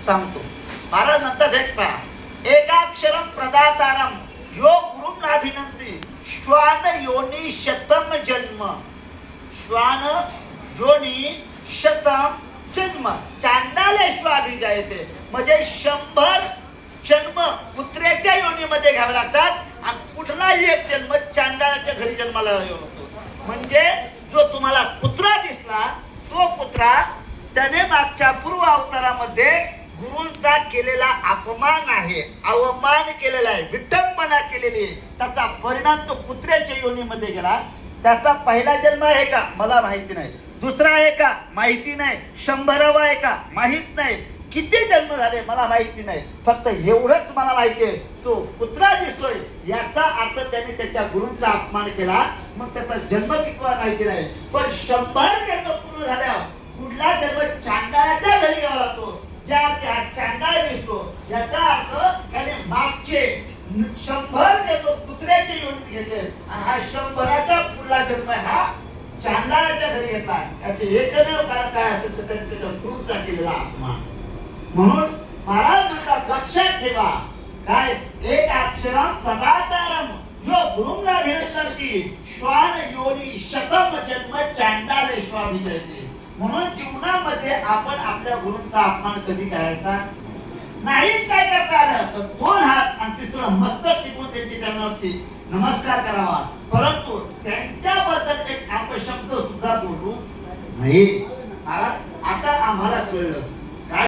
सांगतो. महाराज म्हणतात एक पहा, एकाक्षरम प्रदातारम यो गुरुं नाभिनंती श्वान योनी शतम जन्म. श्वान योनी शतम जन्म चांडालेश्वाभिजायते. म्हणजे 100 जन्म कुत्र्याच्या योनीमध्ये घ्यावे लागतात आणि कुठलाही एक जन्म चांडाळाच्या घरी जन्माला होतो. म्हणजे जो तुम्हाला कुत्रा दिसला तो कुत्रा त्याने मागच्या पूर्व अवतारामध्ये गुरूंचा केलेला अपमान आहे, अवमान केलेला आहे, विटंबना केलेली आहे. त्याचा परिणाम तो कुत्र्याच्या योनीमध्ये गेला. त्याचा पहिला जन्म आहे का मला माहिती नाही, दुसरा आहे का माहिती नाही, 100वा आहे का माहित नाही, किती जन्म झाले मला माहिती नाही. फक्त एवढंच मला माहिती आहे, तो कुत्रा दिसतोय याचा अर्थ त्याने त्याच्या गुरूंचा अपमान केला. मग त्याचा जन्म कितवा माहिती नाही, पण 100 जन्म पूर्ण झाल्यावर कुठला जन्म चांडाळाच्या घरी घ्यावा लागतो. ज्या त्या चांडाळ दिसतो याचा अर्थ त्याने मागचे 100 जन्म कुत्र्याचे योनी घेतले आणि हा 100चा पुढला जन्म हा चांडाळाच्या घरी घेतला. याचे एकमेव कारण काय असेल तर त्यांनी त्याच्या गुरूंचा केलेला अपमान. म्हणून महाराज म्हणतात लक्षात ठेवा काय, एक अक्षरम प्रदातारम यो गुरुं नाभिनंती श्वान योनी शतम जन्म चांडालेश्वाभिजायते. म्हणून जीवनामध्ये आपण आपल्या गुरूंचा अपमान कधी करायचा नाहीच. काय करता आलं तर 2 हात आणि तिसरं मस्तक टिकून त्यांच्या चरणावरती नमस्कार करावा, परंतु त्यांच्याबद्दल एक अपशब्द सुद्धा बोलू नाही. आता आम्हाला कळलं